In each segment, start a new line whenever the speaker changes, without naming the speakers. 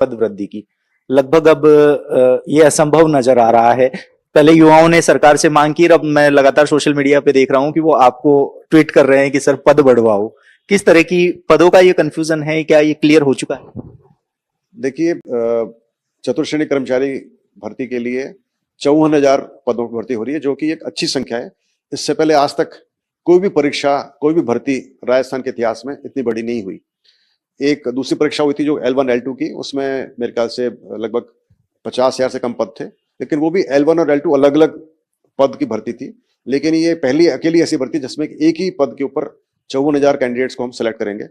पद वृद्धि की। लगभग अब ये असंभव नजर आ रहा है। पहले युवाओं ने सरकार से मांग की, अब मैं लगातार सोशल मीडिया पे देख रहा हूं कि वो आपको ट्वीट कर रहे हैं कि सर पद बढ़वाओ। किस तरह की पदों का ये कंफ्यूजन है, क्या ये क्लियर हो चुका है?
देखिए, चतुर्श्रेणी कर्मचारी भर्ती के लिए 54,000 पदों की भर्ती हो रही है, जो कि एक अच्छी संख्या है। इससे पहले आज तक कोई भी परीक्षा, कोई भी भर्ती राजस्थान के इतिहास में इतनी बड़ी नहीं हुई। एक दूसरी परीक्षा हुई थी जो L1 L2 की, उसमें मेरे ख्याल से लगभग 50,000 से कम पद थे, लेकिन वो भी L1 और L2 अलग अलग पद की भर्ती थी। लेकिन ये पहली अकेली ऐसी भर्ती जिसमें एक ही पद के ऊपर 54,000 कैंडिडेट्स को हम सेलेक्ट करेंगे।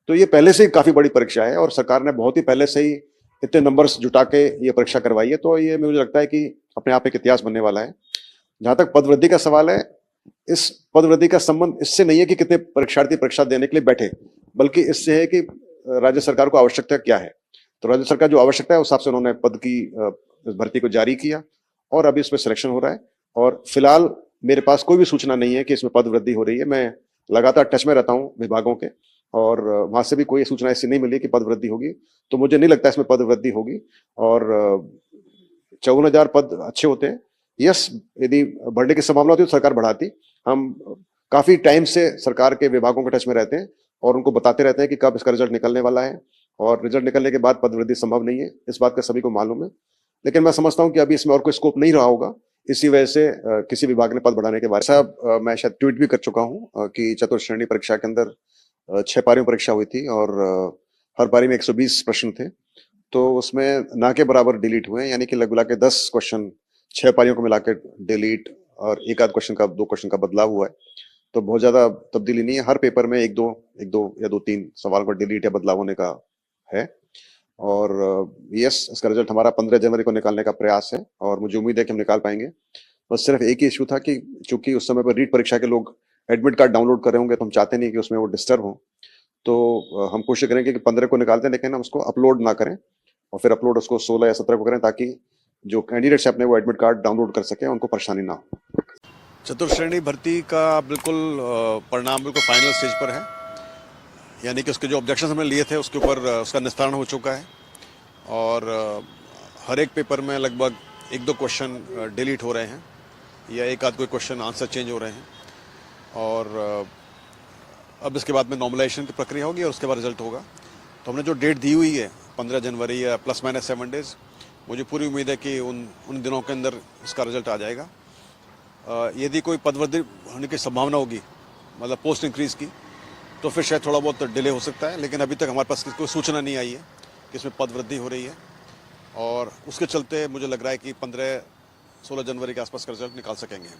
तो ये पहले से ही काफी बड़ी परीक्षा है और सरकार ने बहुत ही पहले से ही इतने नंबर्स जुटा के ये परीक्षा करवाई है। तो ये मुझे लगता है कि अपने आप एक इतिहास बनने वाला है। जहां तक पदवृद्धि का सवाल है, इस पदवृद्धि का संबंध इससे नहीं है कि कितने परीक्षार्थी परीक्षा देने के लिए बैठे, बल्कि इससे है कि राज्य सरकार को आवश्यकता क्या है। तो राज्य सरकार जो आवश्यकता है उस हिसाब से उन्होंने पद की भर्ती को जारी किया और अभी इसमें सिलेक्शन हो रहा है। और फिलहाल मेरे पास कोई भी सूचना नहीं है कि इसमें पद वृद्धि हो रही है। मैं लगातार टच में रहता हूँ विभागों के, और वहां से भी कोई सूचना ऐसी नहीं मिली कि पद वृद्धि होगी। तो मुझे नहीं लगता इसमें पद वृद्धि होगी। और 54,000 पद अच्छे होते हैं। यस, यदि बढ़ने की संभावना होती तो सरकार बढ़ाती। हम काफी टाइम से सरकार के विभागों के टच में रहते हैं और उनको बताते रहते हैं कि कब इसका रिजल्ट निकलने वाला है, और रिजल्ट निकलने के बाद पद वृद्धि संभव नहीं है, इस बात का सभी को मालूम है। लेकिन मैं समझता हूं कि अभी इसमें और कोई स्कोप नहीं रहा होगा, इसी वजह से किसी विभाग ने पद बढ़ाने के बारे में साहब मैं शायद ट्वीट भी कर चुका हूं कि चतुर्श्रेणी परीक्षा के अंदर 6 पारियों परीक्षा हुई थी और हर पारी में 120 प्रश्न थे। तो उसमें ना के बराबर डिलीट हुए, यानी कि लगभग के 10 क्वेश्चन 6 पारियों को मिलाकर डिलीट, और एक आध क्वेश्चन का 2 क्वेश्चन का बदलाव हुआ है। तो बहुत ज्यादा तब्दीली नहीं है। हर पेपर में एक दो या 2-3 सवाल का डिलीट या बदलाव होने का है। और यस, इसका रिजल्ट हमारा 15 जनवरी को निकालने का प्रयास है और मुझे उम्मीद है कि हम निकाल पाएंगे। बस सिर्फ एक ही इशू था कि चूंकि उस समय पर रीट परीक्षा के लोग एडमिट कार्ड डाउनलोड कर रहे होंगे, तो हम चाहते नहीं कि उसमें वो डिस्टर्ब हो। तो हम कोशिश करेंगे कि 15 को निकालते हैं, लेकिन हम उसको अपलोड ना करें, और फिर अपलोड उसको 16 या 17 को करें, ताकि जो कैंडिडेट्स अपने वो एडमिट कार्ड डाउनलोड कर सकें, उनको परेशानी ना हो।
चतुर्श्रेणी भर्ती का बिल्कुल परिणाम बिल्कुल फाइनल स्टेज पर है, यानी कि उसके जो ऑब्जेक्शंस हमने लिए थे उसके ऊपर उसका निस्तारण हो चुका है। और हर एक पेपर में लगभग 1-2 क्वेश्चन डिलीट हो रहे हैं या एक आध कोई क्वेश्चन आंसर चेंज हो रहे हैं। और अब इसके बाद में नॉर्मलाइजेशन की प्रक्रिया होगी और उसके बाद रिजल्ट होगा। तो हमने जो डेट दी हुई है 15 जनवरी या ±7 डेज, मुझे पूरी उम्मीद है कि उन दिनों के अंदर इसका रिजल्ट आ जाएगा। यदि कोई पदवृद्धि होने की संभावना होगी, मतलब पोस्ट इंक्रीज की, तो फिर शायद थोड़ा बहुत डिले हो सकता है, लेकिन अभी तक हमारे पास कोई सूचना नहीं आई है कि इसमें पद वृद्धि हो रही है। और उसके चलते मुझे लग रहा है कि 15-16 जनवरी के आसपास का रिजल्ट निकाल सकेंगे हम।